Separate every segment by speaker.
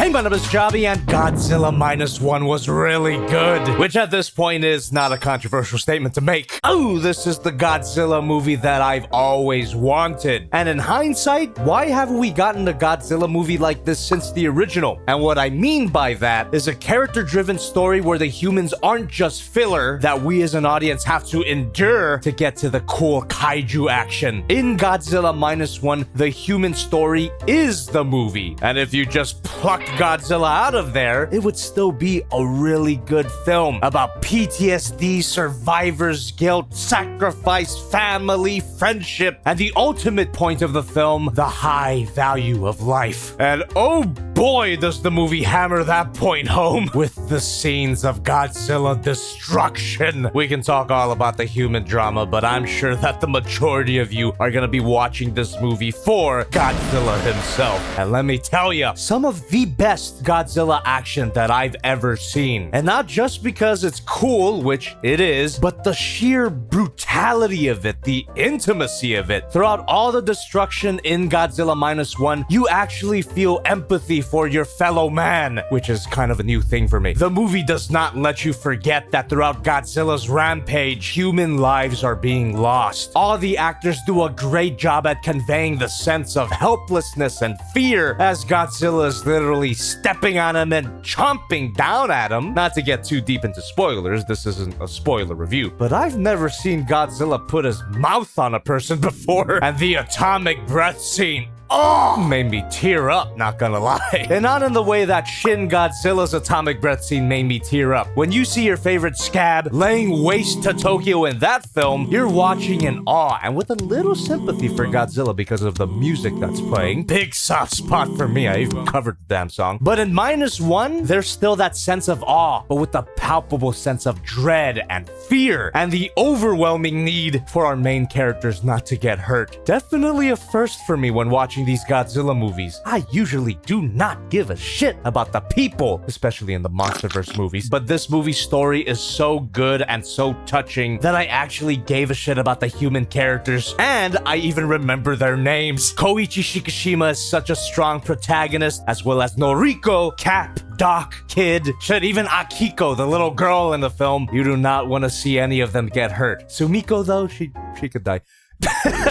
Speaker 1: Hey, my name is Jobby, and Godzilla Minus One was really good, which at this point is not a controversial statement to make. Oh, this is the Godzilla movie that I've always wanted. And in hindsight, why haven't we gotten a Godzilla movie like this since the original? And what I mean by that is a character-driven story where the humans aren't just filler that we as an audience have to endure to get to the cool kaiju action. In Godzilla Minus One, the human story is the movie. And if you just plucked Godzilla out of there, it would still be a really good film about PTSD, survivor's guilt, sacrifice, family, friendship, and the ultimate point of the film, the high value of life. And oh boy, does the movie hammer that point home with the scenes of Godzilla destruction. We can talk all about the human drama, but I'm sure that the majority of you are gonna be watching this movie for Godzilla himself. And let me tell you, some of the best Godzilla action that I've ever seen. And not just because it's cool, which it is, but the sheer brutality of it, the intimacy of it. Throughout all the destruction in Godzilla Minus One, you actually feel empathy for your fellow man, which is kind of a new thing for me. The movie does not let you forget that throughout Godzilla's rampage, human lives are being lost. All the actors do a great job at conveying the sense of helplessness and fear as Godzilla is literally stepping on him and chomping down at him. Not to get too deep into spoilers, this isn't a spoiler review, but I've never seen Godzilla put his mouth on a person before, and the atomic breath scene, oh, made me tear up, not gonna lie. And not in the way that Shin Godzilla's atomic breath scene made me tear up. When you see your favorite scab laying waste to Tokyo in that film, you're watching in awe and with a little sympathy for Godzilla because of the music that's playing. Big soft spot for me, I even covered the damn song. But in Minus One, there's still that sense of awe, but with a palpable sense of dread and fear, and the overwhelming need for our main characters not to get hurt. Definitely a first for me when watching these Godzilla movies. I usually do not give a shit about the people, especially in the MonsterVerse movies, but this movie's story is so good and so touching that I actually gave a shit about the human characters, and I even remember their names. Koichi Shikishima is such a strong protagonist, as well as Noriko, Cap, Doc, Kid, shit, even Akiko, the little girl in the film. You do not want to see any of them get hurt. Sumiko, though, she could die.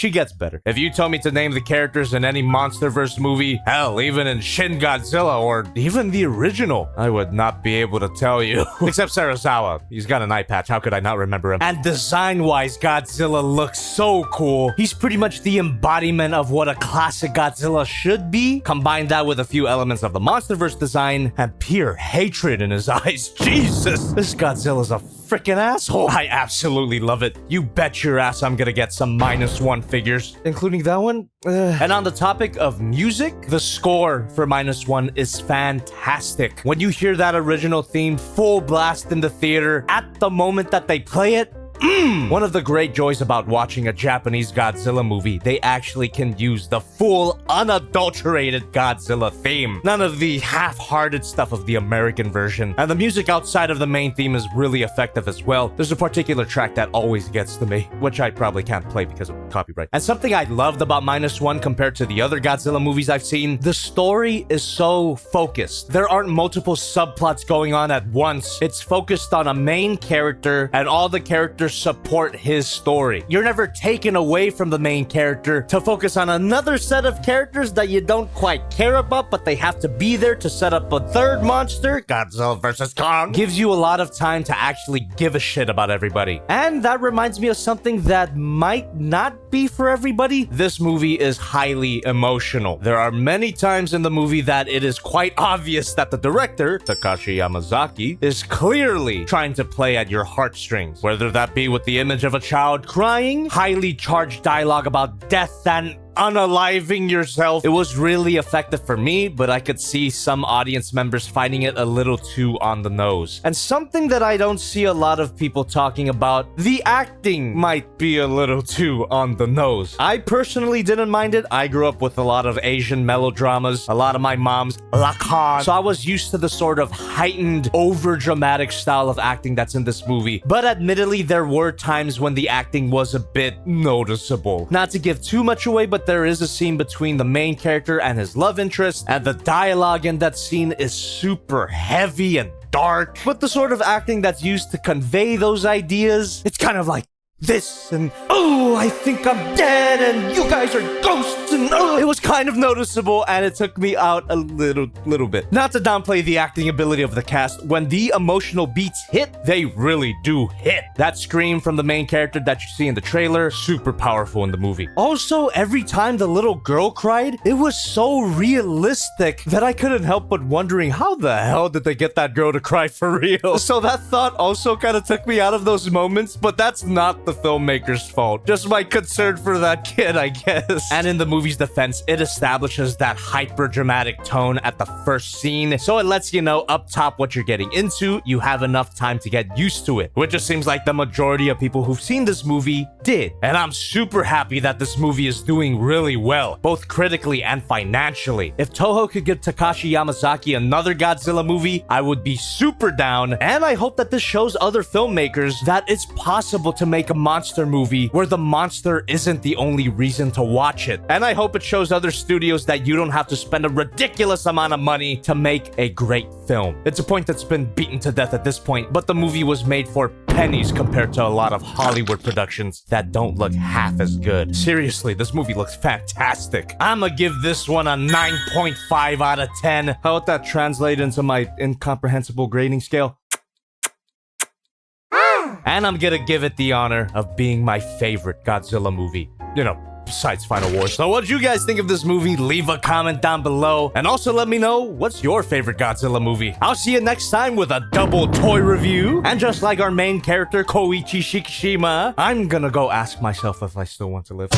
Speaker 1: She gets better. If you told me to name the characters in any MonsterVerse movie, hell, even in Shin Godzilla or even the original, I would not be able to tell you. Except Serizawa. He's got an eye patch. How could I not remember him? And design-wise, Godzilla looks so cool. He's pretty much the embodiment of what a classic Godzilla should be. Combine that with a few elements of the MonsterVerse design and pure hatred in his eyes. Jesus, this Godzilla's a freaking asshole. I absolutely love it. You bet your ass I'm gonna get some Minus One figures, including that one. And on the topic of music, the score for Minus One is fantastic. When you hear that original theme full blast in the theater, at the moment that they play it, one of the great joys about watching a Japanese Godzilla movie, they actually can use the full, unadulterated Godzilla theme. None of the half-hearted stuff of the American version. And the music outside of the main theme is really effective as well. There's a particular track that always gets to me, which I probably can't play because of copyright. And something I loved about Minus One compared to the other Godzilla movies I've seen, the story is so focused. There aren't multiple subplots going on at once. It's focused on a main character, and all the characters support his story. You're never taken away from the main character to focus on another set of characters that you don't quite care about, but they have to be there to set up a third monster. Godzilla vs. Kong gives you a lot of time to actually give a shit about everybody. And that reminds me of something that might not be for everybody. This movie is highly emotional. There are many times in the movie that it is quite obvious that the director, Takashi Yamazaki, is clearly trying to play at your heartstrings, whether that be with the image of a child crying, highly charged dialogue about death and unaliving yourself. It was really effective for me, but I could see some audience members finding it a little too on the nose. And something that I don't see a lot of people talking about, the acting might be a little too on the nose. I personally didn't mind it. I grew up with a lot of Asian melodramas, a lot of my mom's lakan, so I was used to the sort of heightened, over-dramatic style of acting that's in this movie. But admittedly, there were times when the acting was a bit noticeable. Not to give too much away, but but there is a scene between the main character and his love interest, and the dialogue in that scene is super heavy and dark. But the sort of acting that's used to convey those ideas, it's kind of like this and oh, I think I'm dead and you guys are ghosts and oh, it was kind of noticeable and it took me out a little bit. Not to downplay the acting ability of the cast, when the emotional beats hit, they really do hit. That scream from the main character that you see in the trailer, super powerful in the movie. Also, every time the little girl cried, it was so realistic that I couldn't help but wondering how the hell did they get that girl to cry for real? So that thought also kind of took me out of those moments, but that's not the filmmaker's fault. Just my concern for that kid, I guess. And in the movie's defense, it establishes that hyper-dramatic tone at the first scene, so it lets you know up top what you're getting into. You have enough time to get used to it, which just seems like the majority of people who've seen this movie did. And I'm super happy that this movie is doing really well, both critically and financially. If Toho could give Takashi Yamazaki another Godzilla movie, I would be super down, and I hope that this shows other filmmakers that it's possible to make a monster movie where the monster isn't the only reason to watch it. And I hope it shows other studios that you don't have to spend a ridiculous amount of money to make a great film. It's a point that's been beaten to death at this point, but the movie was made for pennies compared to a lot of Hollywood productions that don't look half as good. Seriously, this movie looks fantastic. I'ma give this one a 9.5 out of 10. How would that translate into my incomprehensible grading scale? And I'm gonna give it the honor of being my favorite Godzilla movie. You know, besides Final Wars. So what did you guys think of this movie? Leave a comment down below. And also let me know, what's your favorite Godzilla movie? I'll see you next time with a double toy review. And just like our main character, Koichi Shikishima, I'm gonna go ask myself if I still want to live.